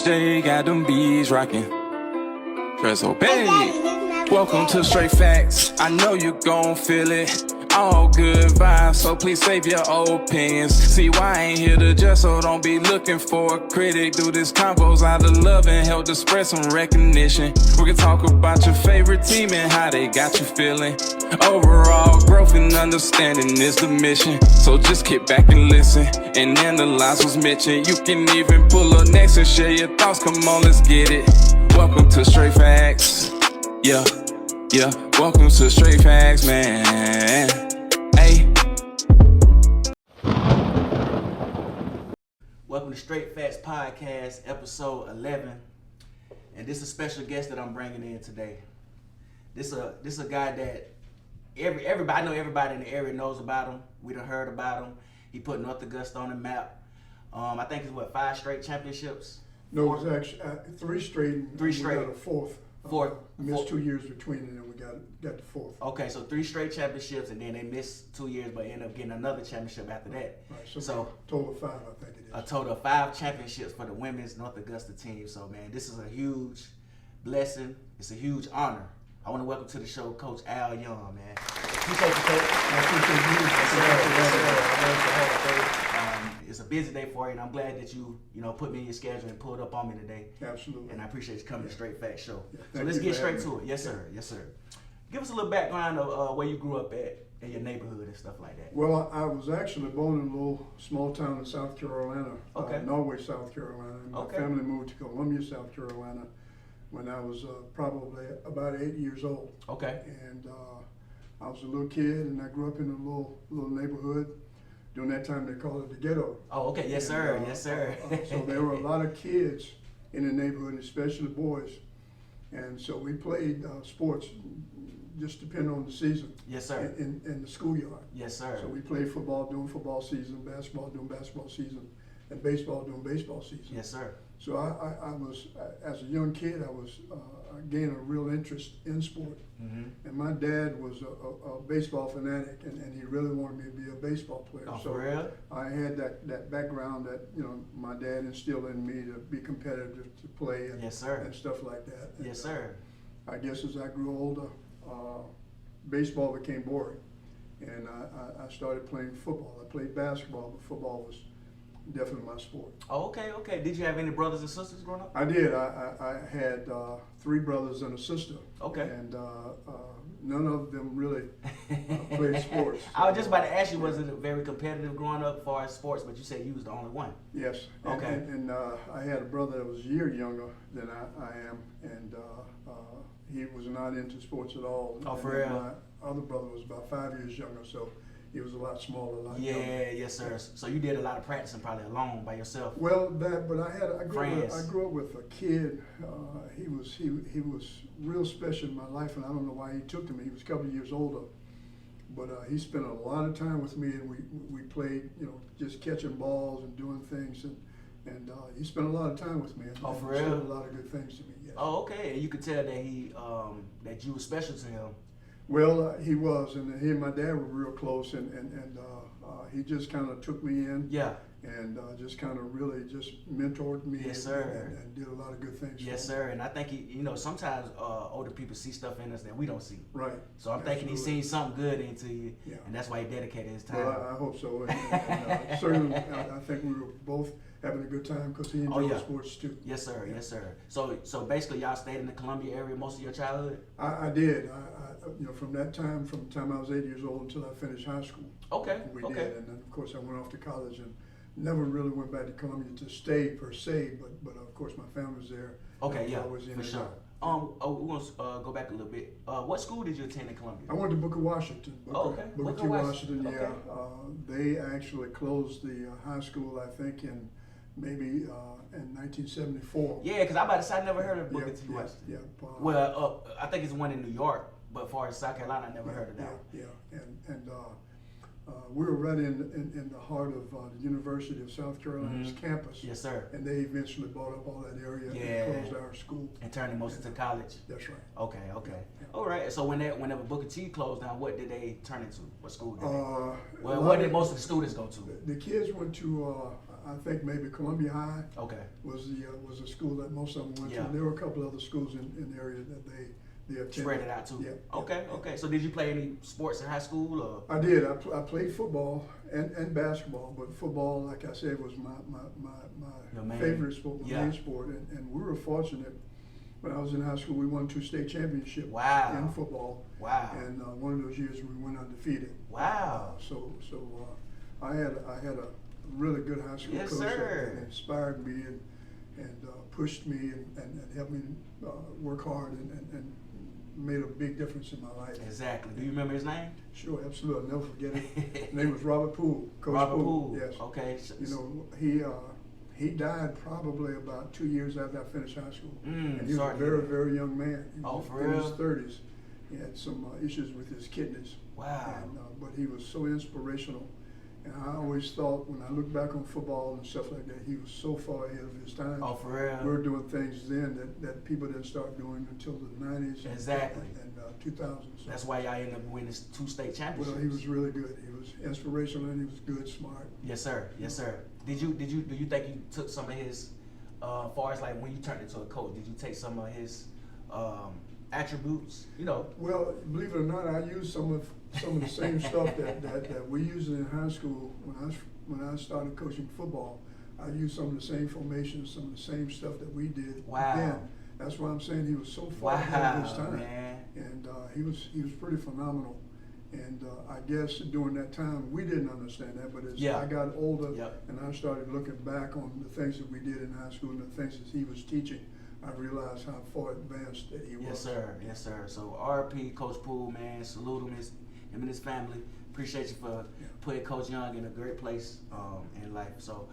J got them bees rocking. Presso Bay. Welcome to Straight Facts. I know you gon' feel it. All good vibes, so please save your opinions. See why I ain't here to judge, so don't be looking for a critic. Do this combos out of love and help to spread some recognition. We can talk about your favorite team and how they got you feeling. Overall growth and understanding is the mission. So just kick back and listen and analyze what's mentioned. You can even pull up next and share your thoughts. Come on, let's get it. Welcome to Straight Facts. Yeah. Welcome to Straight Facts, man. Hey. Welcome to Straight Facts Podcast, episode 11. And this is a special guest that I'm bringing in today. This a guy that everybody, I know everybody in the area knows about him. We done heard about him. He put North Augusta on the map. I think it's 5 straight championships? No, it was actually 3 straight. We got a fourth. Missed 2 years between it, and we got the fourth. Okay, so 3 straight championships, and then they missed 2 years, but ended up getting another championship after that. Right, so total of 5, I think it is. A total of 5 championships for the women's North Augusta team. So, man, this is a huge blessing. It's a huge honor. I want to welcome to the show Coach Al Young, man. Appreciate you, Coach. I appreciate you. It's a busy day for you, and I'm glad that you put me in your schedule and pulled up on me today. Absolutely. And I appreciate you coming to Straight Facts Show. Yeah, so let's get straight to it. Yes, sir. Yes, sir. Give us a little background of where you grew up at in your neighborhood and stuff like that. Well, I was actually born in a little small town in South Carolina, Norway, South Carolina. My family moved to Columbia, South Carolina, when I was probably about 8 years old. Okay. And I was a little kid, and I grew up in a little neighborhood. During that time, they called it the ghetto. Oh, okay. Yes, sir. Yes, sir. So there were a lot of kids in the neighborhood, especially boys. And so we played sports, just depending on the season. Yes, sir. In the schoolyard. Yes, sir. So we played football during football season, basketball during basketball season, and baseball during baseball season. Yes, sir. So I was, as a young kid, I was gained a real interest in sport. Mm-hmm. And my dad was a baseball fanatic, and he really wanted me to be a baseball player. Oh, so for real? I had that background that my dad instilled in me to be competitive, to play, and, yes, sir. and stuff like that. And, yes, sir. I guess as I grew older, baseball became boring, and I started playing football. I played basketball, but football was definitely my sport. Oh, okay. Did you have any brothers and sisters growing up? I did. I had 3 brothers and a sister. Okay. And none of them really played sports. I was just about to ask you, was it very competitive growing up as far as sports, but you said you was the only one. Yes. Okay. And I had a brother that was a year younger than I am, and he was not into sports at all. Oh, for and real? My other brother was about 5 years younger, so he was a lot smaller, a lot younger. Yes, sir. So you did a lot of practicing probably alone by yourself. Well, but I grew up with a kid. He was real special in my life, and I don't know why he took to me. He was a couple of years older, but he spent a lot of time with me, and we played, just catching balls and doing things, and he spent a lot of time with me. And, oh, for and real? said a lot of good things to me. Yes. Oh, okay. And you could tell that he that you were special to him. Well, he was, and he and my dad were real close, and he just kind of took me in. Yeah. And just kind of really just mentored me. Yes, sir. And did a lot of good things. Yes, sir. And I think sometimes older people see stuff in us that we don't see. Right. So I'm thinking he's seen something good into you, and that's why he dedicated his time. Well, I hope so. And certainly, I think we were both having a good time because he enjoyed sports too. Yes, sir. Yeah. Yes, sir. So basically, y'all stayed in the Columbia area most of your childhood? I did. From the time I was 8 years old until I finished high school. Okay. We did, and then of course I went off to college and never really went back to Columbia to stay per se, but of course my family was there. Okay, yeah, for sure. We want to go back a little bit. What school did you attend in Columbia? I went to Booker Washington. Booker T. Washington, okay. They actually closed the high school, I think, in maybe in 1974. Yeah, because I'm about to say I never heard of Booker T. Washington. Yeah. Well, I think it's one in New York, but as far as South Carolina, I never heard of that. Yeah, and we were right in the heart of the University of South Carolina's campus. Yes, sir. And they eventually bought up all that area and closed our school. And turned it mostly to college? That's right. Okay. Yeah. All right. So whenever Booker T closed down, what did they turn into? What school did they? Well, what did most of the students go to? The kids went to, I think maybe Columbia High Okay. was the school that most of them went to. There were a couple other schools in the area that they attended. Spread it out too. Yeah. Okay. Yeah. Okay. So did you play any sports in high school or? I did. I played football and basketball, but football, like I said, was my favorite sport, my main sport. And we were fortunate. When I was in high school, we won 2 state championships in football. Wow. And one of those years we went undefeated. Wow. So I had a really good high school coach that inspired me and pushed me and helped me work hard and made a big difference in my life. Exactly. Do you remember his name? Sure, absolutely. I'll never forget it. His name was Robert Poole. Coach Robert Poole. Yes. Okay. You know, he died probably about 2 years after I finished high school. And he was a very, very young man. He was in his 30s. He had some issues with his kidneys. Wow. And, but he was so inspirational. And I always thought, when I look back on football and stuff like that, he was so far ahead of his time. Oh, for real? We were doing things then that people didn't start doing until the 90s Exactly. and 2000s. So that's why y'all ended up winning 2 state championships. well, he was really good. He was inspirational and he was good, smart. Yes, sir. Yes, sir. Do you think you took some of his, far as like when you turned into a coach, did you take some of his attributes? You know. Well, believe it or not, I used some of the same stuff that we used in high school when I started coaching football. I used some of the same formations, some of the same stuff that we did then. That's why I'm saying he was so far ahead of his time. Man. And he was pretty phenomenal. And I guess during that time we didn't understand that, but as I got older and I started looking back on the things that we did in high school and the things that he was teaching, I realized how far advanced that he was. Yes, sir. Yes, sir. So RP, Coach Poole, man, salute him and his family. Appreciate you for putting Coach Young in a great place in life. So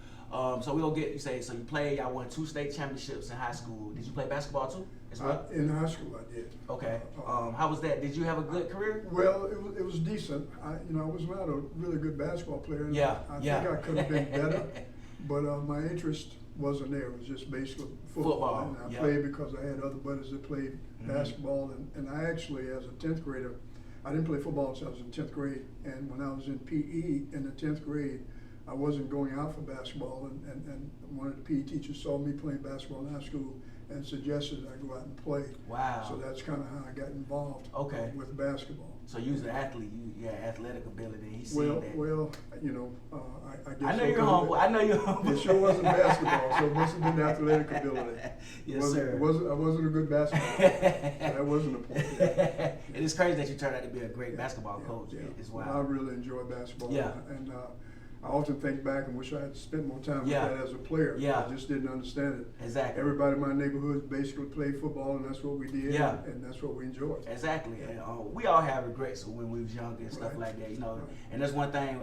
we'll get, you say, so you played, y'all won 2 state championships in high school. Did you play basketball too as well? In high school I did. Okay. How was that? Did you have a good career? Well, it was decent. I was not a really good basketball player. I think I could have been better, but my interest wasn't there. It was just basically football. And I played because I had other buddies that played basketball. And I actually, as a 10th grader, I didn't play football until I was in 10th grade. And when I was in PE in the 10th grade, I wasn't going out for basketball. And one of the PE teachers saw me playing basketball in high school and suggested I go out and play. Wow. So that's kind of how I got involved with basketball. So you was an athlete, you had athletic ability. He said that. Well, you know, I guess. I know you're humble. I know you're humble. It sure wasn't basketball, so it must have been athletic ability. Yes, sir. I wasn't a good basketball player, so that wasn't a point. It is crazy that you turned out to be a great basketball coach. It's wild. I really enjoy basketball. Yeah. And I often think back and wish I had spent more time with that as a player. I just didn't understand it. Exactly. Everybody in my neighborhood basically played football, and that's what we did. And that's what we enjoyed. Exactly. And we all have regrets when we was younger and stuff like that, you know. And that's one thing.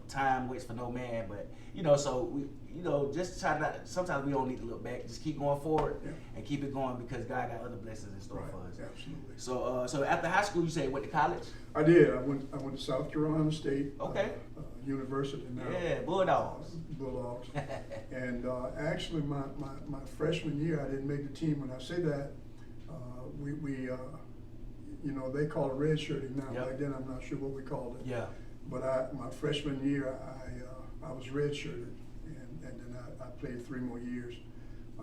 Time waits for no man, but you know, so we, you know, just try not. Sometimes we don't need to look back. Just keep going forward and keep it going because God got other blessings in store for us. Absolutely. So after high school, you say you went to college? I did. I went to South Carolina State. Okay. University now. Yeah, Bulldogs. Bulldogs. And actually, my freshman year, I didn't make the team. When I say that, we you know, they call it redshirting now. Back then, I'm not sure what we called it. But my freshman year, I was redshirted, and then I played 3 more years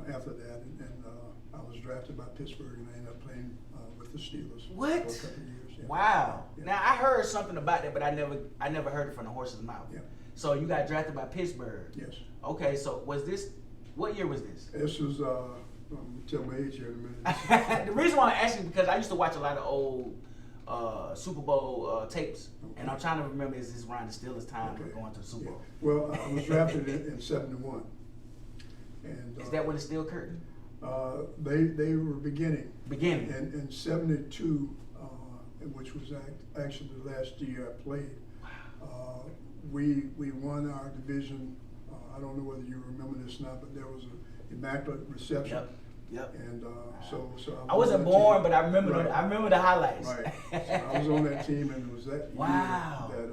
after that, and I was drafted by Pittsburgh, and I ended up playing with the Steelers what? for a couple of years. Wow. Now I heard something about that, but I never heard it from the horse's mouth. So you got drafted by Pittsburgh. Yes. Okay, so what year was this? This was tell my age here in a minute. The reason why I'm asking because I used to watch a lot of old Super Bowl tapes, and I'm trying to remember is this around the Steelers' time of going to the Super Bowl? Well, I was drafted in 71. And is that when it's still curtain? They were beginning. Beginning. And in 72, which was actually the last year I played, we won our division. I don't know whether you remember this or not, but there was an immaculate reception. Yep. And so I wasn't born, but I remember Right. I remember the highlights. Right. So I was on that team, and it was that Wow. year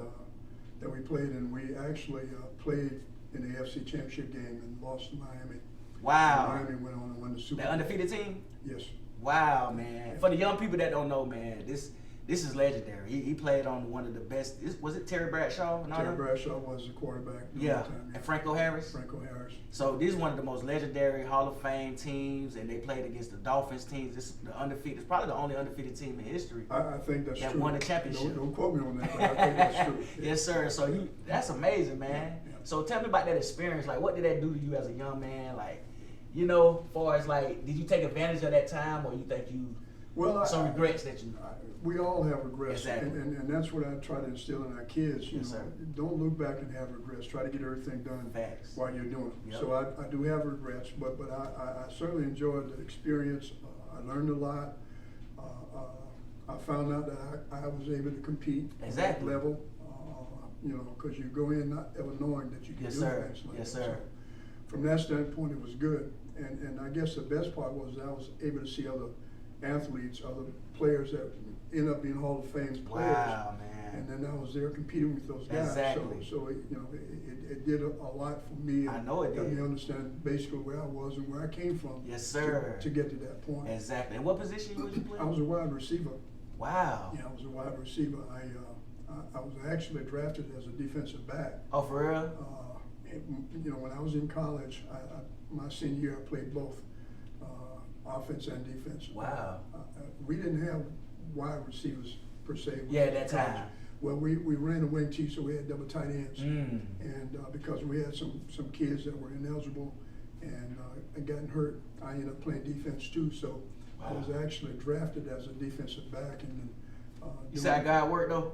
that we played, and we actually played in the AFC Championship game and lost to Miami. Wow. And Miami went on and won the Super Bowl. The undefeated team? Yes. Wow, man. For the young people that don't know, man, this this is legendary. He played on one of the best. Was it Terry Bradshaw? Terry Bradshaw was the quarterback. Yeah, and Franco Harris. Franco Harris. So this is one of the most legendary Hall of Fame teams, and they played against the Dolphins teams. This is the undefeated. It's probably the only undefeated team in history. I think that's that true. won the championship. Don't quote me on that, but I think that's true. Yes, sir. So that's amazing, man. Yeah. So tell me about that experience. Like, what did that do to you as a young man? Like, you know, as far as like, did you take advantage of that time, or you think you some regrets that you? We all have regrets, exactly. and that's what I try to instill in our kids. You know, sir. Don't look back and have regrets. Try to get everything done Facts. while you're doing it. Yep. So I do have regrets, but I certainly enjoyed the experience. I learned a lot. I found out that I was able to compete at that level. You know, because you go in not ever knowing that you can do things like that. Sir. So from that standpoint, it was good. And I guess the best part was I was able to see other athletes, other players that end up being Hall of Fame players. Wow, man. And then I was there competing with those guys. Exactly. So it did a lot for me. I know it did. Let me did. understand basically where I was and where I came from. Yes, sir. To get to that point. Exactly. And what position was you playing? I was a wide receiver. Wow. Yeah, I was a wide receiver. I was actually drafted as a defensive back. Oh, for real? You know, when I was in college, my senior year, I played both offense and defense. Wow. We didn't have wide receivers per se. Yeah, at that time. Well, we ran a wing tee, so we had double tight ends. And because we had some kids that were ineligible and gotten hurt, I ended up playing defense too. So I was actually drafted as a defensive back. And then, you see how God worked though?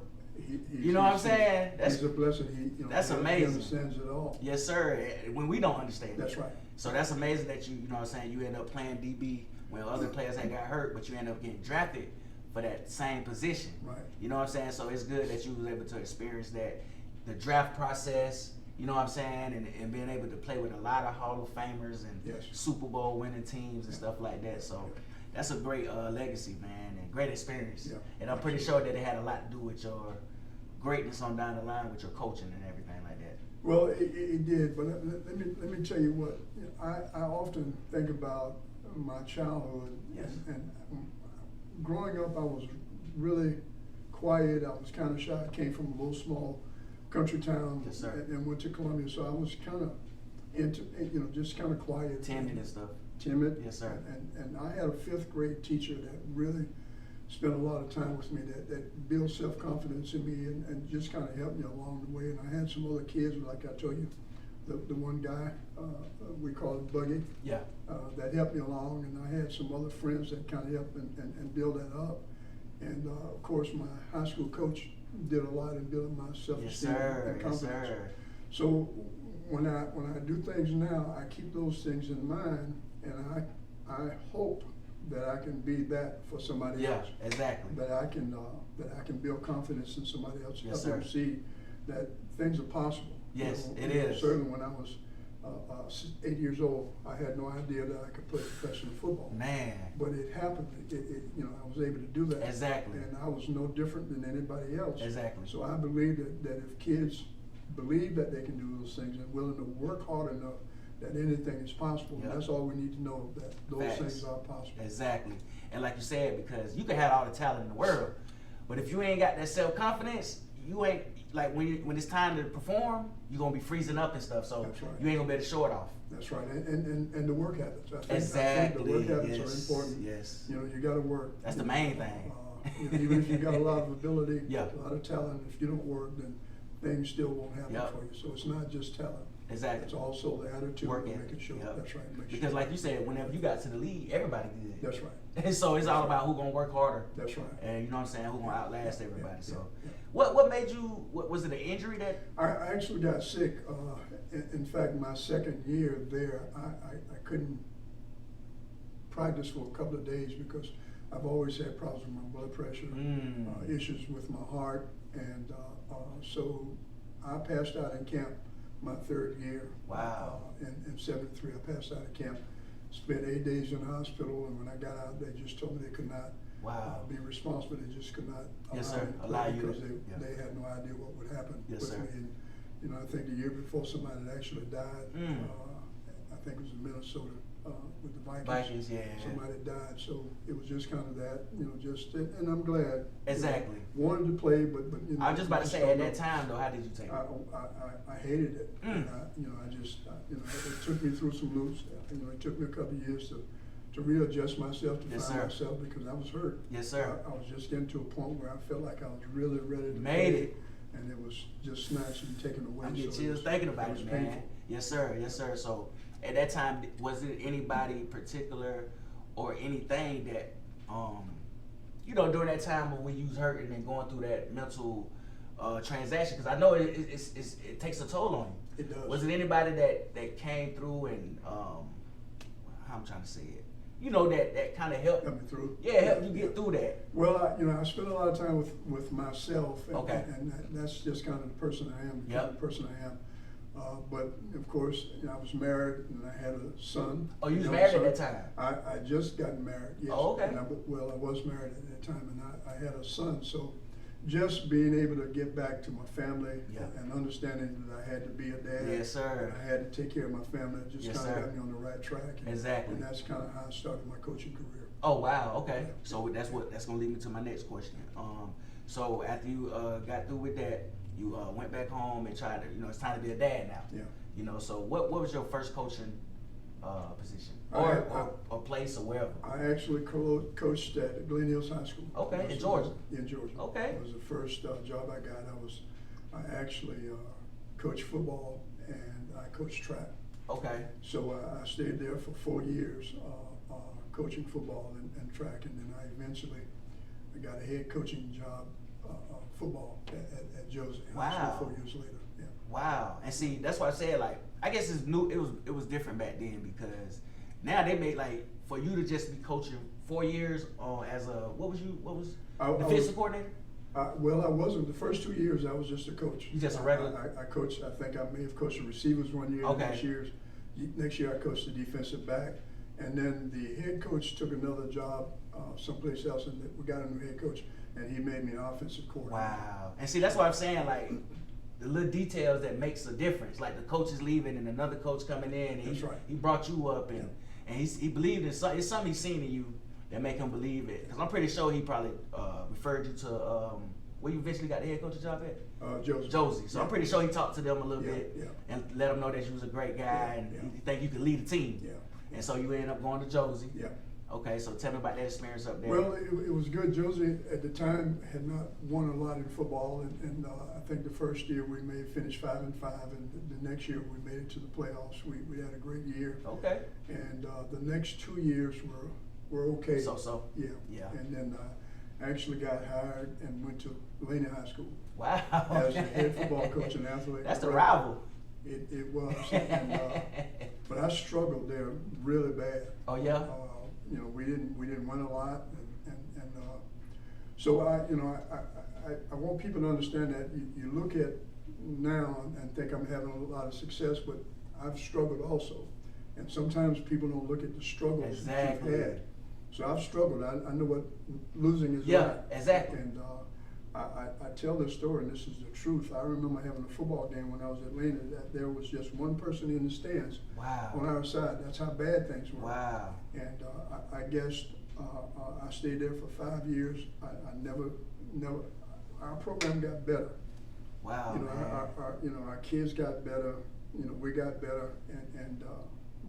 You know what I'm saying? He's a blessing. That's amazing. He understands it all. Yes, sir. When we don't understand That's it. right. So that's amazing that you know what I'm saying, you end up playing DB when other players had got hurt, but you end up getting drafted for that same position. Right. You know what I'm saying? So it's good that you was able to experience that, the draft process, you know what I'm saying, and being able to play with a lot of Hall of Famers and Super Bowl winning teams and stuff like that. So that's a great legacy, man, and great experience. Yeah. And I'm pretty sure that it had a lot to do with your greatness on down the line with your coaching and everything like that. Well, it did, but let me tell you what, I often think about my childhood. Yes. And growing up, I was really quiet. I was kind of shy. I came from a little small country town. Yes, sir. And went to Columbia, so I was kind of just kind of quiet. Timid and stuff. Timid. Yes, sir. And I had a 5th grade teacher that really spent a lot of time with me, that built self-confidence in me and just kind of helped me along the way. And I had some other kids, like I told you, the one guy, we call it Buggy, that helped me along. And I had some other friends that kind of helped and build that up. And of course, my high school coach did a lot in building my self-esteem and confidence. Yes, sir. So when I do things now, I keep those things in mind, and I hope that I can be that for somebody else. Yeah, exactly. That I can build confidence in somebody else. Yes, help them see that things are possible. Yes, you know, it is. Certainly when I was 8 years old, I had no idea that I could play professional football. Man. But it happened. You know, I was able to do that. Exactly. And I was no different than anybody else. Exactly. So I believe that if kids believe that they can do those things and willing to work hard enough, that anything is possible. Yep. That's all we need to know, that those Facts. things are possible. Exactly. And like you said, because you can have all the talent in the world, but if you ain't got that self-confidence, you ain't, like when it's time to perform, you're gonna be freezing up and stuff, so That's right. you ain't gonna be able to show it off. That's right, and the work habits. I think Exactly. the work habits are important. Yes. You know, you got to work. That's the main thing. Even if you got a lot of ability, Yeah. a lot of talent, if you don't work, then things still won't happen Yep. for you. So it's not just talent. Exactly. It's also the attitude Work of ethic. making sure. Yep. That's right. Because like you said, whenever you got to the league, everybody good. That's right. And so it's all about who gonna work harder. That's right. And you know what I'm saying, who gonna outlast everybody. Yeah, So yeah. what made you, was it an injury that? I actually got sick. In fact, my second year there, I couldn't practice for a couple of days because I've always had problems with my blood pressure, issues with my heart, and so I passed out in camp my 3rd year. Wow. In 73, I passed out of camp. Spent 8 days in the hospital, and when I got out, they just told me they could not be responsible. They just could not allow you because to, they had no idea what would happen Yes, with sir. me. And, you know, I think the year before somebody had actually died. I think it was in Minnesota. with the Vikings. Vikings, yeah. Somebody died, so it was just kind of that, and I'm glad. Exactly. Wanted to play, but I was just about to say, at that time though, how did you take it? I hated it. And it took me through some loops. It took me a couple of years to readjust myself, to find myself, because I was hurt. Yes, sir. I was just getting to a point where I felt like I was really ready to Made play, it. and it was just snatched and taken away. I get chills thinking about it, man. Painful. Yes, sir. Yes, sir. So at that time, was it anybody particular or anything that, during that time when you was hurting and going through that mental transaction? Because I know it takes a toll on you. It does. Was it anybody that came through and, how I'm trying to say it, that kind of helped me through. Yeah, helped you get through that. Well, I spent a lot of time with myself, and that's just kind of the person I am, kind of person I am. But of course, I was married and I had a son. Oh, you was married at that time? I just got married. Yes. Oh, okay. And I was married at that time, and I had a son. So just being able to get back to my family and understanding that I had to be a dad. Yes, sir. And I had to take care of my family. It just kind of got me on the right track. Exactly. And that's kind of how I started my coaching career. Oh, wow. Okay. Yeah. So that's going to lead me to my next question. So after you got through with that, you went back home and tried to, it's time to be a dad now. Yeah. So what was your first coaching position? Or place or wherever? I actually coached at Glen Hills High School. Okay, in Georgia? In Georgia. Okay. It was the first job I got. I actually coached football and I coached track. Okay. So I stayed there for 4 years coaching football and track, and then I eventually got a head coaching job football at Josie. Wow. 4 years later. Yeah. Wow. And see, that's why I said, I guess it's new. It was different back then, because now they made for you to just be coaching 4 years as a defensive coordinator. Well, I wasn't. The first 2 years, I was just a coach. You just a regular? I coached. I think I may have coached the receivers 1 year. Okay. Next year, I coached the defensive back, and then the head coach took another job someplace else, and we got a new head coach, and he made me an offensive coordinator. Wow. And see, that's what I'm saying. The little details that makes a difference. Like the coach is leaving and another coach coming in. And he brought you up and he believed in something. It's something he's seen in you that make him believe it. Because I'm pretty sure he probably referred you to where you eventually got the head coach's job at? Josie. So I'm pretty sure he talked to them a little bit and let them know that you was a great guy and you think you could lead a team. Yeah. And so you ended up going to Josie. Yeah. Okay, so tell me about that experience up there. Well, it was good. Josie at the time had not won a lot in football, and I think the first year we may have finished 5-5, and the next year we made it to the playoffs. We had a great year. Okay. And the next 2 years were okay. So. Yeah. And then I actually got hired and went to Laney High School. Wow. As the head football coach and athlete. That's the rival. It was. And, but I struggled there really bad. Oh yeah. We didn't win a lot, and so I want people to understand that you look at now and think I'm having a lot of success, but I've struggled also, and sometimes people don't look at the struggles that you've had. So I've struggled. I know what losing is like. Yeah, exactly. And I tell this story, and this is the truth. I remember having a football game when I was at Atlanta that there was just one person in the stands on our side. That's how bad things were. Wow. And I guess I stayed there for 5 years. I never, our program got better. Wow. Our kids got better. We got better,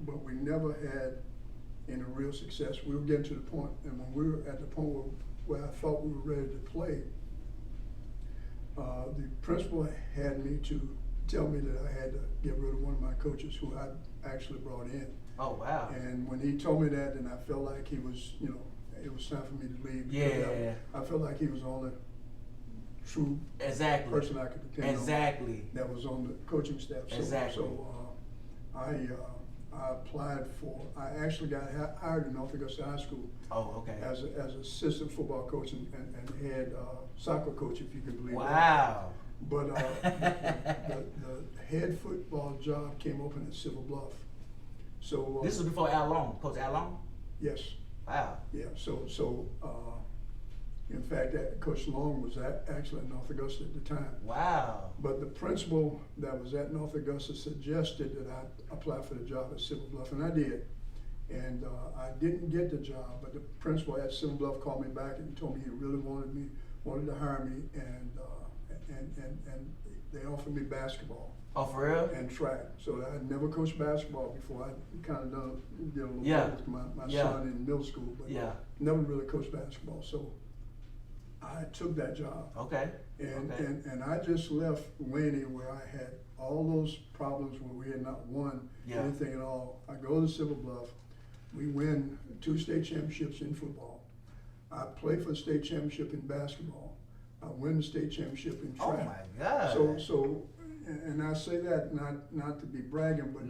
but we never had any real success. We were getting to the point, and when we were at the point where I thought we were ready to play, the principal had me to tell me that I had to get rid of one of my coaches who I actually brought in. Oh, wow. And when he told me that, then I felt like he was, it was time for me to leave. Yeah. I felt like he was the only true person I could depend on. That was on the coaching staff. So I applied I actually got hired in North Augusta High School. Oh, okay. As assistant football coach and head soccer coach, if you can believe that. Wow. But the head football job came open at Silver Bluff. So this was before Al Long, Coach Al Long? Yes. Wow. Yeah. So in fact, Coach Long was actually at North Augusta at the time. Wow. But the principal that was at North Augusta suggested that I apply for the job at Silver Bluff, and I did. And I didn't get the job, but the principal at Silver Bluff called me back and told me he really wanted to hire me, and they offered me basketball. Oh, for real? And track. So I had never coached basketball before. I kind of did a little bit with my son in middle school, but never really coached basketball. So I took that job. Okay. And I just left Laney where I had all those problems where we had not won anything at all. I go to Silver Bluff. We win 2 state championships in football. I play for the state championship in basketball. I win the state championship in track. Oh my God. So, and I say that not to be bragging, but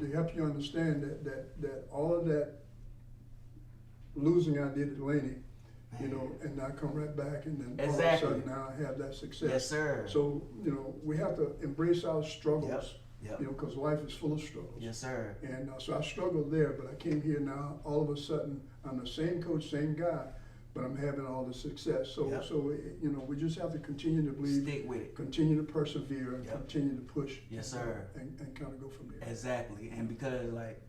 to help you understand that all of that losing I did at Laney, you know, and I come right back, and then all of a sudden now I have that success. Yes, sir. So, you know, we have to embrace our struggles. Yep. You know, because life is full of struggles. Yes, sir. And so I struggled there, but I came here now. All of a sudden, I'm the same coach, same guy, but I'm having all the success. So, you know, we just have to continue to believe, stick with it, continue to persevere, and continue to push. Yes, sir. And kind of go from there. Exactly. And because, like,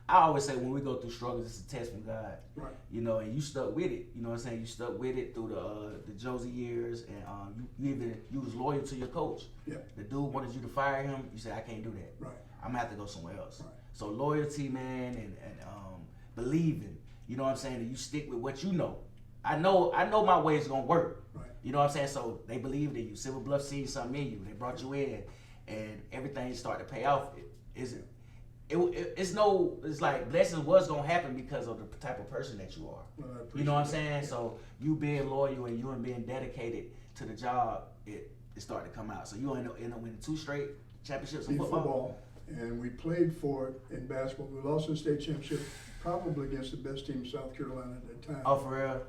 I always say when we go through struggles, it's a test from God. Right. You know, and you stuck with it. You know what I'm saying? You stuck with it through the Josie years, and you was loyal to your coach. Yeah. The dude wanted you to fire him. You said, I can't do that. Right. I'm gonna have to go somewhere else. Right. So loyalty, man, and believing. You know what I'm saying? That you stick with what you know. I know my way is gonna work. Right. You know what I'm saying? So they believed in you. Silver Bluff seen something in you. They brought you in, and everything started to pay off. It's like blessings was gonna happen because of the type of person that you are. Well, you know what I'm saying? So you being loyal and you being dedicated to the job, it started to come out. So you end up winning 2 straight championships in football. And we played for it in basketball. We lost the state championship, probably against the best team in South Carolina at that time. Oh, for real?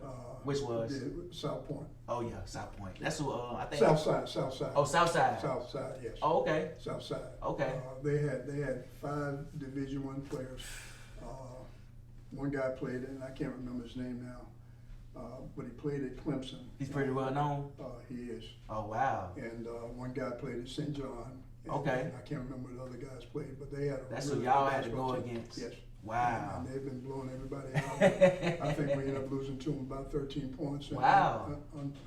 Which was? South Point. Oh yeah, South Point. That's who I think. South Side. Oh, South Side. South Side, yes. Oh, okay. South Side. Okay. They had 5 Division I players. One guy played, and I can't remember his name now, but he played at Clemson. He's pretty well known. He is. Oh wow. And one guy played at St. John. Okay. I can't remember what the other guys played, but they had a That's really who y'all good had to go basketball team. against. Yes. Wow. And they've been blowing everybody out. I think we ended up losing to them about 13 points. And wow.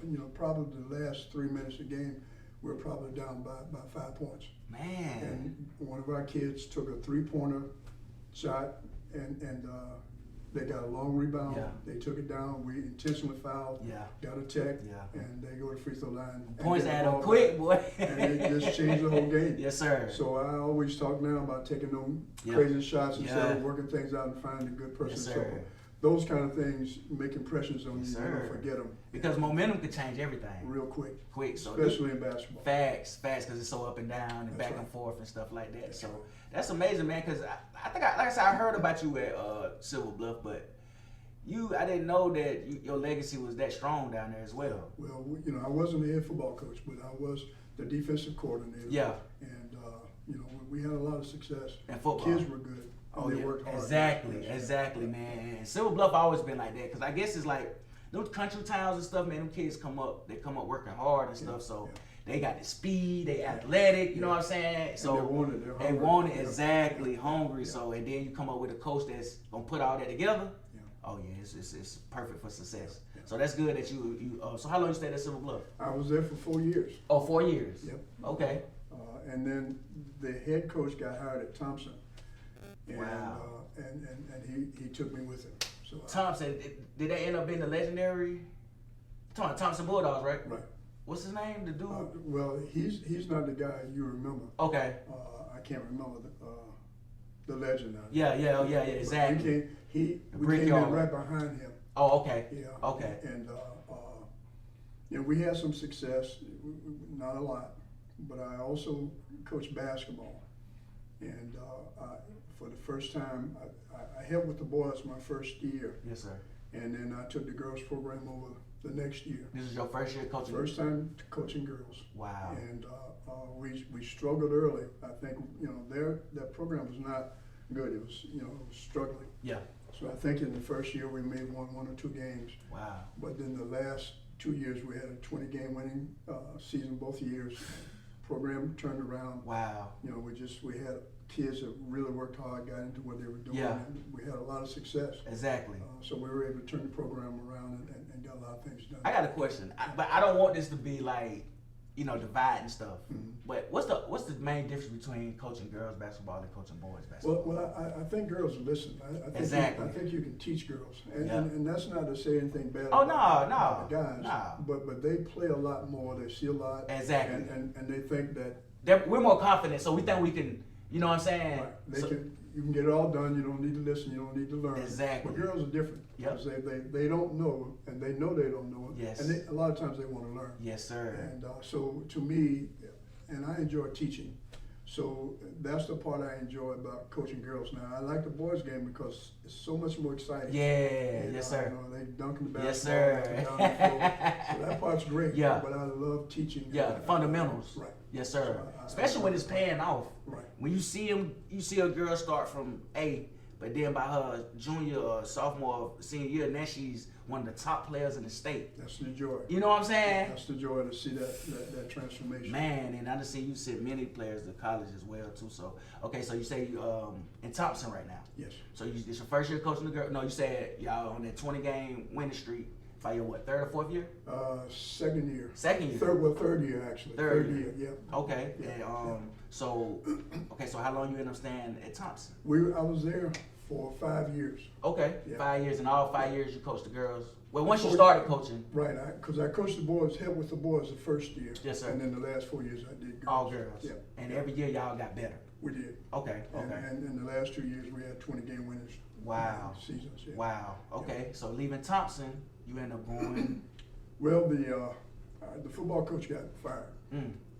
You know, probably the last 3 minutes of the game, we were probably down by 5 points. Man. And one of our kids took a 3-pointer shot, and they got a long rebound. Yeah. They took it down. We intentionally fouled. Yeah. Got a tech. Yeah. And they go to the free throw line. Points add up quick, boy. And it just changed the whole game. Yes, sir. So I always talk now about taking them crazy shots instead of working things out and finding a good person. Yes, So sir. those kind of things make impressions on you. You don't forget them. Because momentum can change everything. Real quick. Quick. So especially in basketball. Facts, because it's so up and down and back and forth and stuff like that. So that's amazing, man. Because I think, like I said, I heard about you at Silver Bluff, but I didn't know that your legacy was that strong down there as well. Well, you know, I wasn't the head football coach, but I was the defensive coordinator. Yeah. And you know, we had a lot of success. And football. Kids were good. Oh, they worked hard. Exactly, man. And Silver Bluff always been like that, because I guess it's like those country towns and stuff, man. Them kids come up working hard and stuff. So they got the speed, they athletic. You know what I'm saying? So they want it exactly, hungry. So and then you come up with a coach that's gonna put all that together. Oh yeah, it's perfect for success. Yeah. So that's good that you. So how long you stayed at Silver Bluff? I was there for 4 years. Oh, 4 years. Yep. Okay. And then the head coach got hired at Thompson. And, wow. And he took me with him. So Thompson, did they end up being the legendary Thompson Bulldogs, right? Right. What's his name? The dude. Well, he's not the guy you remember. Okay. I can't remember the legend now. Yeah, exactly. We came in right behind him. Oh, okay. Yeah. Okay. And you know, we had some success, not a lot, but I also coached basketball, and for the first time, I helped with the boys my first year. Yes, sir. And then I took the girls program over the next year. This is your first year coaching? First time coaching girls. Wow. And we struggled early. I think, you know, that program was not good. It was, you know, it was struggling. Yeah. So I think in the first year we may have won 1 or 2 games. Wow. But then the last 2 years we had a 20-game winning season both years. Program turned around. Wow. You know, we had kids that really worked hard, got into what they were doing, and we had a lot of success. Exactly. So we were able to turn the program around and got a lot of things done. I got a question, but I don't want this to be like, dividing stuff. Mm-hmm. But what's the main difference between coaching girls basketball and coaching boys basketball? Well, I think girls listen. I think exactly. I think you can teach girls, and that's not to say anything bad. Oh about no, guys. No. But they play a lot more. They see a lot. Exactly. And they think that we're more confident, so we think we can. You know what I'm saying? Right. You can get it all done. You don't need to listen. You don't need to learn. Exactly. But girls are different. Yep. Because they don't know, and they know they don't know it. Yes. And a lot of times they want to learn. Yes, sir. And so to me, and I enjoy teaching. So that's the part I enjoy about coaching girls. Now I like the boys game because it's so much more exciting. Yeah. Yes, sir. They dunk in the basketball. Yes, sir. Down the floor. So that part's great. Yeah. But I love teaching. Yeah, the fundamentals. Right. Yes, sir. So especially when it's paying off. Right. When you see a girl start from A, but then by her junior or sophomore, senior year, now she's one of the top players in the state. That's the joy. You know what I'm saying? That's the joy to see that transformation. Man, and I just see you send many players to college as well too. So okay, so you say you in Thompson right now. Yes. So it's your first year coaching the girl. No, you said y'all on that 20-game winning streak. By your what, third or fourth year? Second year. Second year. Third year actually. Third year. Yeah. Okay. Yeah. And so how long you end up staying at Thompson? I was there for 5 years. Okay. Yeah. 5 years, and all 5 years you coached the girls. Well, once you started coaching. Right, because I coached the boys, helped with the boys the first year. Yes, sir. And then the last 4 years I did girls. All girls. Yeah. And every year y'all got better. We did. Okay. And in the last 2 years we had 20-game winners. Wow. Seasons. Yeah. Wow. Okay. So leaving Thompson, you end up going. Well, the football coach got fired.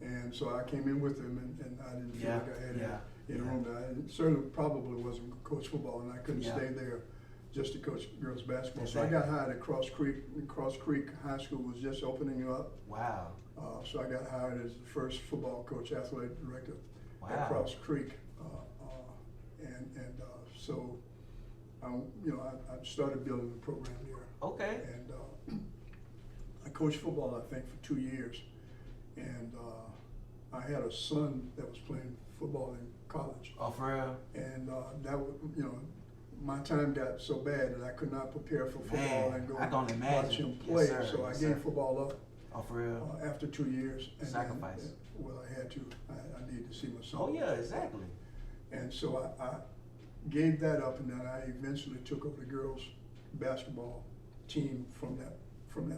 And so I came in with him, and I didn't feel like I had any room. I certainly probably wasn't going to coach football, and I couldn't stay there just to coach girls basketball. Exactly. So I got hired at Cross Creek. Cross Creek High School was just opening up. Wow. So I got hired as the first football coach, athletic director at Cross Creek. So I started building the program there. Okay. And I coached football, I think, for 2 years. And I had a son that was playing football in college. Oh, for real? And my time got so bad that I could not prepare for football and go watch him play. Yes, so I gave football up. Oh, for real? After 2 years. And sacrifice. Well, I had to. I needed to see my son. Oh, yeah, exactly. And so I gave that up, and then I eventually took over the girls' basketball team from that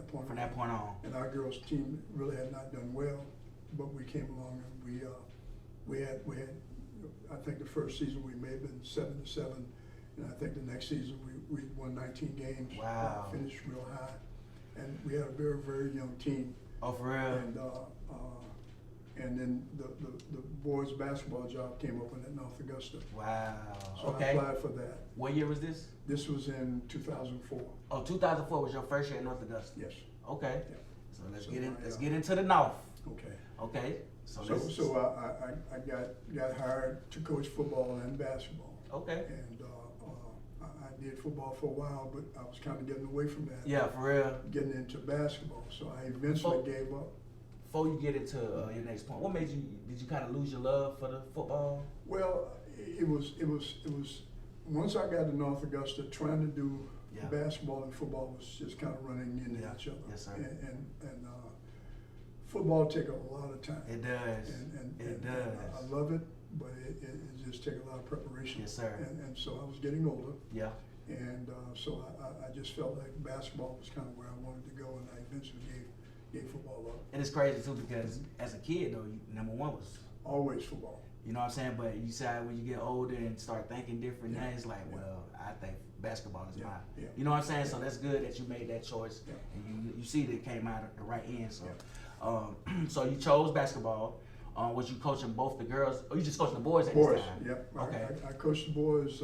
point. From that point on. And our girls' team really had not done well, but we came along and we had. I think the first season we may have been 7-7, and I think the next season we won 19 games. Wow. Finished real high, and we had a very, very young team. Oh, for real? And then the boys' basketball job came open at North Augusta. Wow. So I applied for that. What year was this? This was in 2004. Oh, 2004 was your first year at North Augusta? Yes. Okay. Yeah. So let's get into the North. Okay. Okay. So I got hired to coach football and basketball. Okay. And I did football for a while, but I was kind of getting away from that. Yeah, for real. Getting into basketball, so I eventually gave up. Before you get into your next point, what made you? Did you kind of lose your love for the football? Well, it was once I got to North Augusta, trying to do basketball and football was just kind of running into each other. Yes, sir. And football takes a lot of time. It does. It does. I love it, but it just takes a lot of preparation. Yes, sir. And so I was getting older. Yeah. And so I just felt like basketball was kind of where I wanted to go, and I eventually gave football up. And it's crazy too because as a kid though, number one was always football. You know what I'm saying? But you decide when you get older and start thinking different, now it's like, well, I think basketball is mine. Yeah. You know what I'm saying? So that's good that you made that choice, Yeah. and you see that it came out at the right end. So, so you chose basketball. Was you coaching both the girls, or you just coaching the boys at this time? Yep. Okay. I coached the boys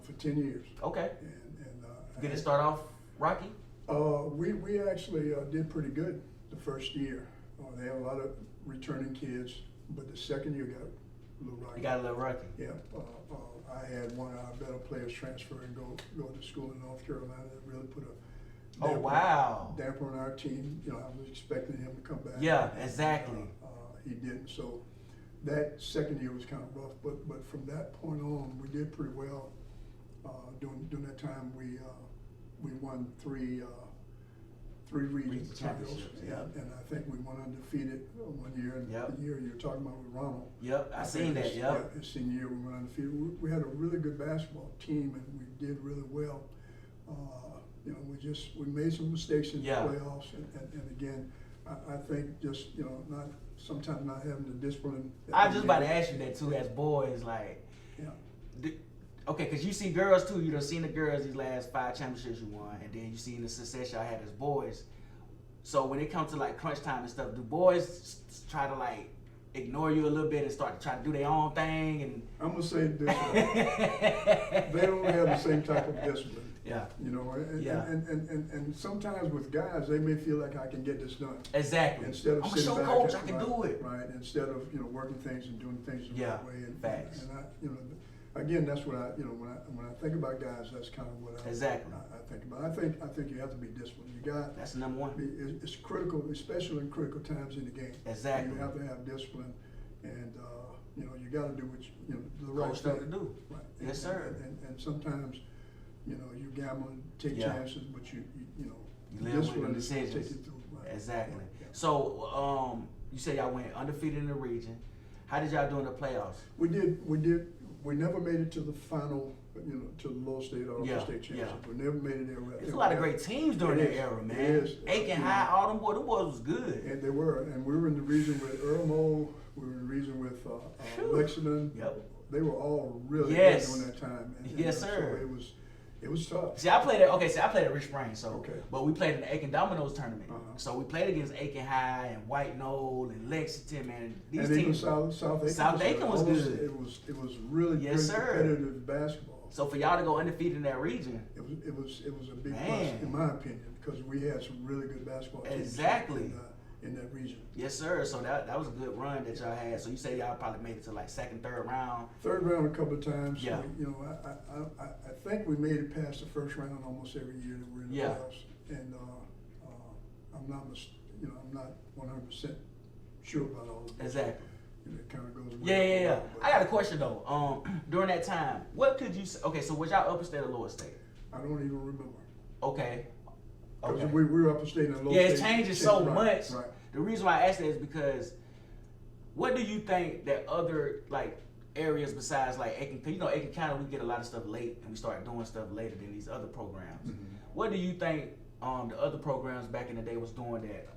for 10 years. Okay. And did it start off rocky? We actually did pretty good the first year. They had a lot of returning kids, but the second year got a little rocky. You got a little rocky. Yeah. I had one of our better players transfer and go to school in North Carolina that really put a damper on our team. You know, I was expecting him to come back. Yeah, exactly. He didn't. So that second year was kind of rough, but from that point on, we did pretty well. During that time, we won three region titles, and I think we went undefeated one year. And the year you're talking about with Ronald. Yep, I seen that. His senior year, we went undefeated. We had a really good basketball team, and we did really well. You know, we made some mistakes in the playoffs, and again, I think just sometimes not having the discipline. I was just about to ask you that too, as boys, like. Yeah. Okay, because you see girls too. You done seen the girls these last 5 championships you won, and then you seen the success y'all had as boys. So when it comes to like crunch time and stuff, do boys try to like ignore you a little bit and start to try to do their own thing? And I'm gonna say this way. They don't have the same type of discipline. Yeah. You know, and sometimes with guys, they may feel like I can get this done. Exactly. Instead of I'm a sitting show back coach, I can do it. Right. Instead of working things and doing things the right way. And, facts. And I, again, that's what I when I think about guys, that's kind of what I think about. I think you have to be disciplined. You got that's number one. It's critical, especially in critical times in the game. Exactly. You have to have discipline, and you got to do what the right coach thing to do. Right. Yes, sir. And sometimes. You gamble and take chances, but you live with the decisions. Take you through, right? Exactly. Yeah. So you say y'all went undefeated in the region. How did y'all do in the playoffs? We did. We never made it to the final. To the Low State or Upper State championship. We never made it there. There's a lot of great teams during that era, man. Aiken High, all them boys was good. And they were, and we were in the region with Irmo. We were in the region with Lexington. Yep. They were all really good during that time. And, yes, sir. So it was tough. See, I played at Rich Springs, but we played in the Aiken Dominoes tournament. So we played against Aiken High and White Knoll and Lexington, man. These teams. South Aiken was good. It was really good competitive basketball. So for y'all to go undefeated in that region, it was a big plus in my opinion, because we had some really good basketball teams. Exactly. In that region. Yes, sir. So that was a good run that y'all had. So you say y'all probably made it to like second, third round. Third round a couple of times. Yeah. So, I think we made it past the first round almost every year that we're in the playoffs. And I'm not 100% sure about all of this. Exactly. It kind of goes. Yeah. I got a question though. During that time, what could you say? Okay, so was y'all upper state or lower state? I don't even remember. Okay. Because we were upper state and lower state. Yeah, it changes so much. Right. The reason why I asked that is because, what do you think that other like areas besides like Aiken? Because Aiken County, we get a lot of stuff late, and we start doing stuff later than these other programs. Mm-hmm. What do you think the other programs back in the day was doing that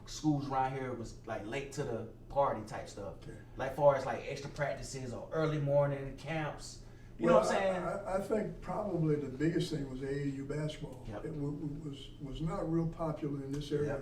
schools around here was like late to the party type stuff? Okay. Like far as like extra practices or early morning camps. You know what I'm saying? I think probably the biggest thing was AAU basketball. Yep. It was not real popular in this area,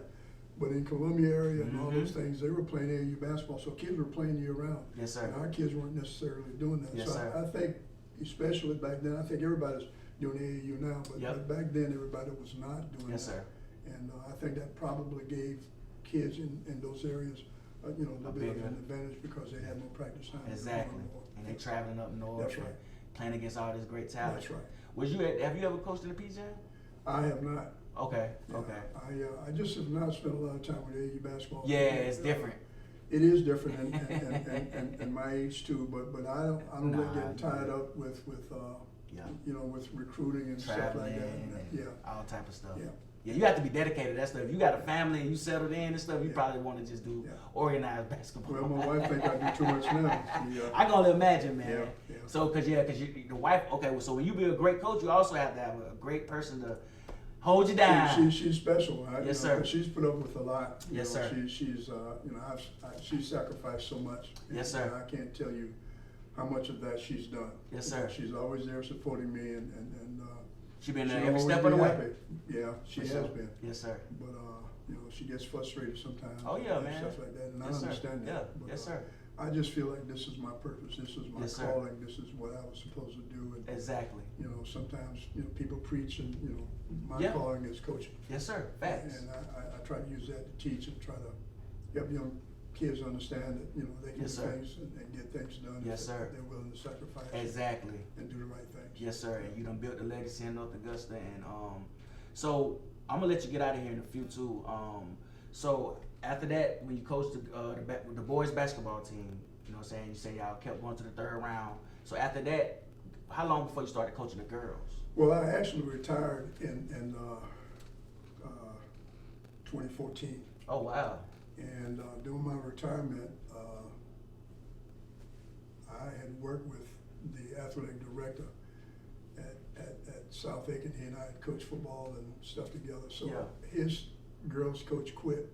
but in Columbia area and all those things, they were playing AAU basketball, so kids were playing year round. Yes, sir. And our kids weren't necessarily doing that. Yes, so sir. I think, especially back then, I think everybody's doing AAU now, but back then everybody was not doing that. Yes, sir. And I think that probably gave kids in those areas a little bit of an advantage because they had more practice time. Exactly. And they traveling up north. That's right. Playing against all this great talent. That's Have right. you ever coached in the PJ? I have not. Okay. Yeah, Okay. I just have not spent a lot of time with AAU basketball. Yeah, it's different. It is different, and my age too. But I don't like getting tied up with with recruiting and traveling stuff like that. And all type of stuff. Yeah. Yeah, you have to be dedicated to that stuff. If you got a family and you settled in and stuff, you probably want to just do organized basketball. Well, my wife think I do too much now. I can only imagine, man. Yeah. So, cause the wife. Okay, well, so when you be a great coach, you also have to have a great person to hold you down. She's special. Yes, sir. She's put up with a lot. Yes, sir. She's sacrificed so much. Yes, sir. I can't tell you how much of that she's done. Yes, sir. She's always there supporting me and she been there every step of the way. Yeah, she has been. Yes, sir. But she gets frustrated sometimes. Oh yeah, man. Stuff like that, and yes, I understand sir. that. Yeah. But, yes, sir. I just feel like this is my purpose. This is my calling. This is what I was supposed to do. And, exactly. Sometimes people preach, and my calling is coaching. Yes, sir. Facts. And I try to use that to teach and try to help young kids understand that they can do things and get things done. Yes, sir. They're willing to sacrifice. Exactly. And do the right things. Yes, sir. And you done built the legacy in North Augusta, and so I'm gonna let you get out of here in a few too. So after that, when you coached the boys basketball team, You know what I'm saying? You say y'all kept going to the third round. So after that, how long before you started coaching the girls? Well, I actually retired in 2014. Oh, wow. And during my retirement, I had worked with the athletic director at South Aiken. He and I had coached football and stuff together. So his girls coach quit,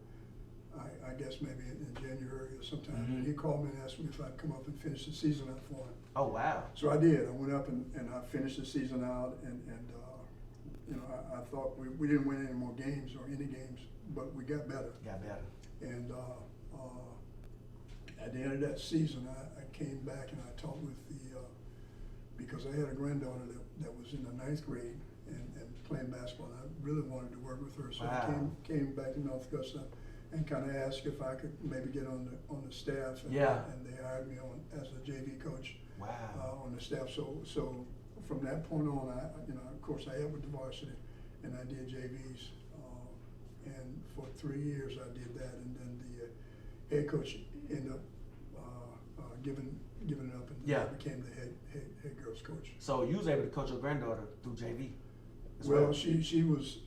I guess maybe in January or sometime. And he called me and asked me if I'd come up and finish the season out for him. Oh, wow. So I did. I went up and I finished the season out, and you know, I thought we didn't win any more games or any games, but we got better. Got better. And at the end of that season, I came back and I talked with because I had a granddaughter that was in the 9th grade and playing basketball, and I really wanted to work with her. So I came back to North Augusta and kind of asked if I could maybe get on the staff. And they hired me on as a JV coach. Wow. On the staff. So from that point on, of course, I helped with the varsity, and I did JVs. And for 3 years I did that, and then the head coach ended up giving it up, and I became the head girls coach. So you was able to coach your granddaughter through JV? Well, she was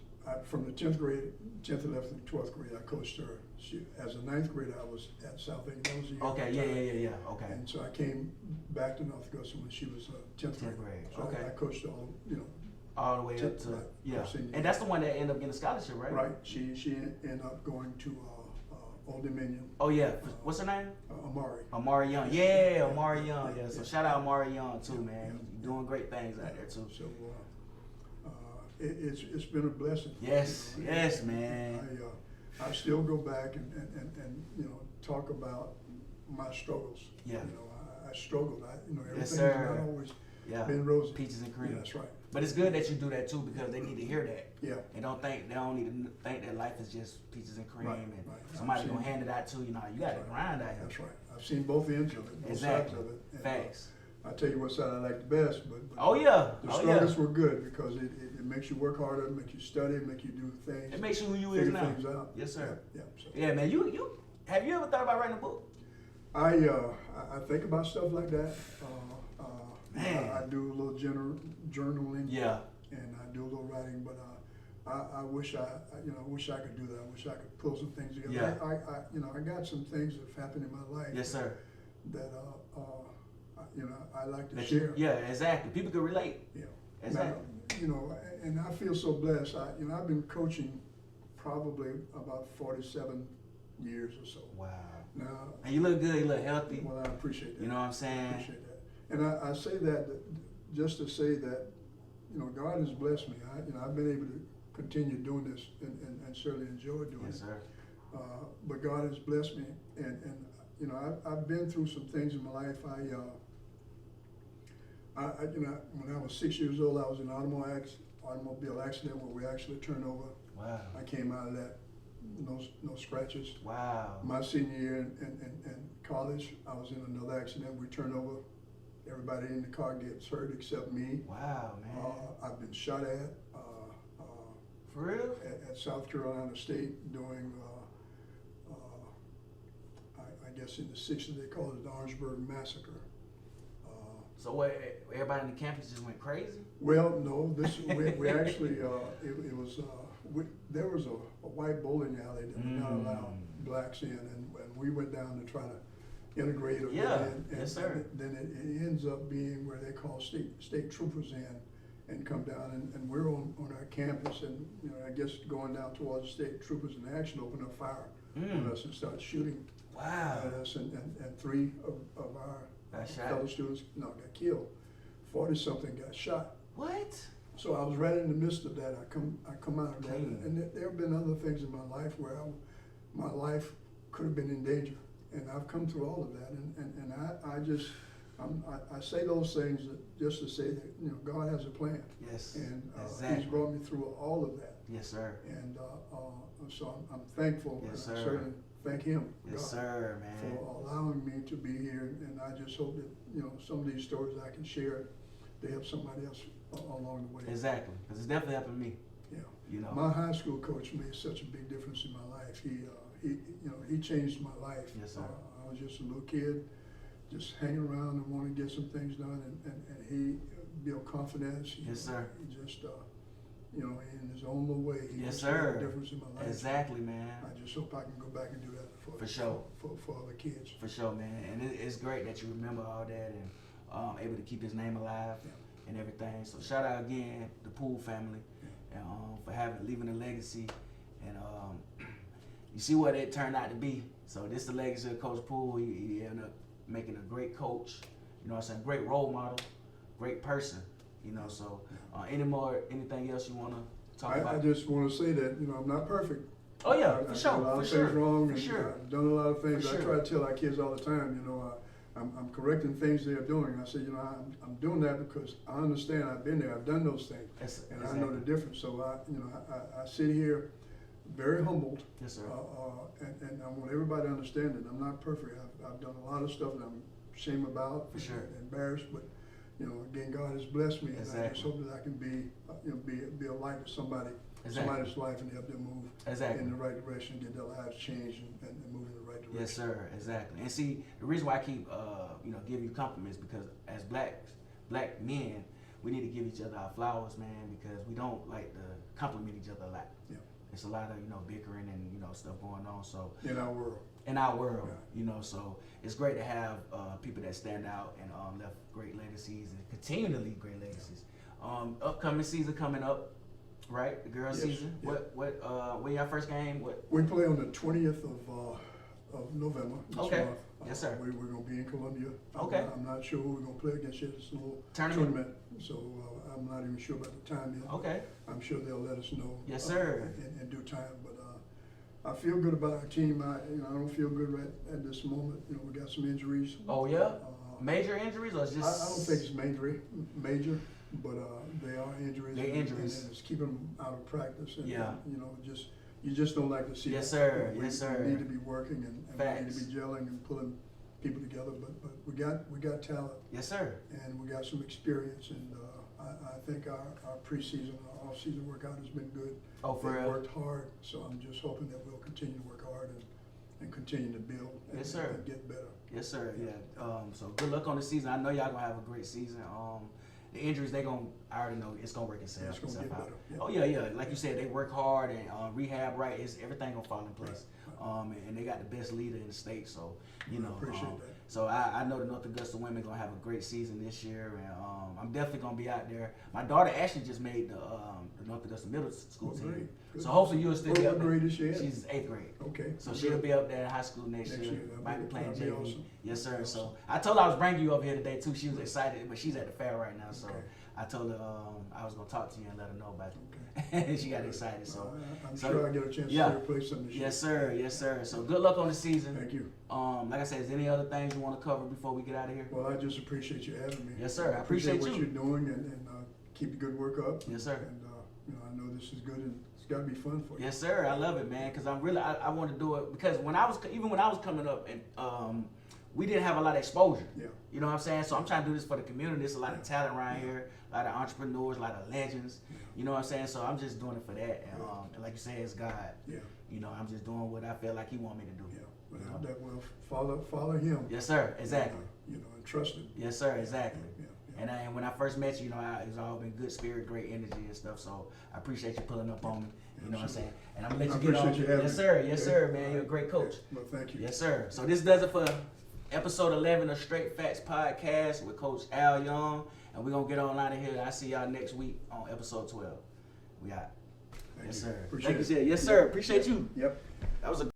from the 10th grade, 10th, 11th, and 12th grade. I coached her. As a 9th grader, I was at South Aiken. That was a year. Okay, yeah. Okay. And so I came back to North Augusta when she was 10th grade. So okay. I coached all the way up to and that's the one that ended up getting a scholarship, right? Right. She ended up going to Old Dominion. Oh yeah. What's her name? Amari Young. Yeah, Amari Young. Yeah. So shout out Amari Young too, man. You're doing great things out there too. So it's been a blessing. Yes, yes, man. I still go back and talk about my struggles. Yeah. I struggled. Everything's not always been rosy. Peaches and cream. Yeah, that's right. But it's good that you do that too, because they need to hear that. Yeah. They don't need to think that life is just peaches and cream and somebody gonna hand it out to you. You got to grind out here. That's right. I've seen both ends of it, both sides of it. And, Facts. I'll tell you what side I like the best, but the struggles were good because it makes you work harder, it makes you study, it makes you do things. It makes you who you is now. Things out. Yes, sir. Yeah, man. You have you ever thought about writing a book? I think about stuff like that. Man. I do a little journaling. Yeah. And I do a little writing, but I wish I could do that. I wish I could pull some things together. Yeah. I got some things that have happened in my life. Yes, sir. That I like to share. Exactly. People can relate. Yeah. Exactly. Now, and I feel so blessed. I've been coaching probably about 47 years or so. Wow. Now, and you look good. You look healthy. Well, I appreciate that. You know what I'm saying? I appreciate that. And I say that just to say that, God has blessed me. I've been able to continue doing this and certainly enjoy doing it. Yes, sir. But God has blessed me, and I've been through some things in my life. When I was 6 years old, I was in an automobile accident where we actually turned over. Wow. I came out of that, no scratches. Wow. My senior year in college, I was in another accident. We turned over. Everybody in the car gets hurt except me. Wow, man. I've been shot at. For real? At South Carolina State doing, I guess in the 60s they call it the Orangeburg Massacre. So what? Everybody in the campus just went crazy? Well, no. We actually it was there was a white bowling alley that would not allow blacks in, and we went down to try to integrate them. Yes, sir. Then it ends up being where they call state troopers in and come down, and we're on our campus, and I guess going down towards the state troopers, and they actually opened up fire on us and started shooting at us, and 3 of our fellow students got killed. 40-something got shot. What? So I was right in the midst of that. I come out of that, and there have been other things in my life where my life could have been in danger. And I've come through all of that, and I say those things just to say that God has a plan. Yes. And exactly. He's brought me through all of that. Yes, sir. And so I'm thankful. Yes, and sir. I certainly thank Him, yes, God, sir, man, for allowing me to be here. And I just hope that some of these stories I can share to help somebody else along the way. Exactly, because it's definitely helping me. Yeah. My high school coach made such a big difference in my life. He changed my life. Yes, sir. I was just a little kid just hanging around and want to get some things done, and he built confidence. Yes, sir. He just, you know, in his own little way, he Yes, just made sir. a difference in my life. Exactly, man. I just hope I can go back and do that For sure. for other kids. For sure, man. And it's great that you remember all that and able to keep his name alive and everything. So shout out again the Poole family and for leaving a legacy. And you see what it turned out to be. So this is the legacy of Coach Poole. He ended up making a great coach. You know what I'm saying? Great role model, great person. You know, so anything else you want to talk about? I just want to say that, you know, I'm not perfect. Oh yeah, I've for sure. done a lot For of sure. things wrong, For and sure. I've done a lot of things. For I sure. try to tell our kids all the time, you know, I'm correcting things they're doing. I say, you know, I'm doing that because I understand. I've been there. I've done those things, and I know the difference. So I sit here very humbled. Yes, sir. And I want everybody to understand that I'm not perfect. I've done a lot of stuff that I'm ashamed about, For sure. embarrassed, but. You know, again, God has blessed me, and Exactly. I just hope that I can be a light to somebody's life and help them move in the right direction, get their lives changed, and move in the right direction. Yes, sir. Exactly. And see, the reason why I keep give you compliments because as black men, we need to give each other our flowers, man, because we don't like to compliment each other a lot. Yeah. It's a lot of bickering and stuff going on. So In our world. So it's great to have people that stand out and left great legacies and continue to leave great legacies. Upcoming season coming up, right? The girls' season. Yeah. When your first game? We play on the 20th of November. This Okay. month. Yes, sir. We're going to be in Columbia. Okay. I'm not sure who we're going to play against yet. It's a little Tournament. So I'm not even sure about the time yet. Okay. I'm sure they'll let us know. Yes, sir. In due time. But I feel good about our team. I don't feel good right at this moment. You know, we got some injuries. Oh yeah. Major injuries or just? I don't think it's major, but they are injuries. They're injuries. And it's keeping them out of practice. And, Yeah. You just don't like to see Yes, that. sir. We yes, sir. need to be working and we need Facts. to be gelling and pulling people together. But we got talent. Yes, sir. And we got some experience. And I think our preseason, our off-season workout has been good. Oh, for real? They worked hard. So I'm just hoping that we'll continue to work hard and continue to build and, Yes, sir. and get better. Yes, sir. Yeah. So good luck on the season. I know y'all gonna have a great season. The injuries I already know it's gonna work itself. It's gonna get out. better. Yeah. Oh yeah. Like you said, they work hard and rehab right. Everything gonna fall in place. Right. And they got the best leader in the state. So I appreciate that. So I know the North Augusta women gonna have a great season this year, and I'm definitely gonna be out there. My daughter actually just made the North Augusta middle school team. Great. Good. So hopefully you'll still be up What there. grade is she in? She's 8th grade. Okay. So Good. she'll be up there in high school next year. That'd Might be playing that'd JV. awesome. Yes, sir. That'd be So awesome. I told her I was bringing you over here today too. She was excited, but she's at the fair right now. So Okay. I told her I was gonna talk to you and let her know about you. Okay. She got excited. So I'm sure I'll get a chance to yeah. play some this year. Yes, sir. Yes, sir. So good luck on the season. Thank you. Like I said, is there any other things you want to cover before we get out of here? Well, I just appreciate you having me. Yes, sir. I appreciate appreciate what you. you're doing and keep the good work up. Yes, sir. And I know this is good and it's got to be fun for you. Yes, sir. I love it, man. Because I want to do it because when I was coming up and we didn't have a lot of exposure. Yeah. You know what I'm saying? So I'm trying to do this for the community. There's a lot of talent around here, a lot of entrepreneurs, a lot of legends. You know what I'm saying? So I'm just doing it for that. And like you say, it's God. Yeah. You know, I'm just doing what I feel like He want me to do. Yeah. Well, that will follow Him. Yes, sir. Exactly. And trust Him. Yes, sir. Exactly. Yeah. And when I first met you, it's all been good spirit, great energy and stuff. So I appreciate you pulling up on me. You know what I'm saying? And I'm gonna let you get on. Appreciate you having Yes, me. sir. Yes, Okay. sir, man. You're a great coach. Well, thank you. Yes, sir. So this does it for episode 11 of Straight Facts Podcast with Coach Al Young. And we're going to get on out of here. I'll see y'all next week on episode 12. We out. Thank Yes, you. sir. Appreciate Thank you, it. sir. Yes, sir. Appreciate you. Yep. That was a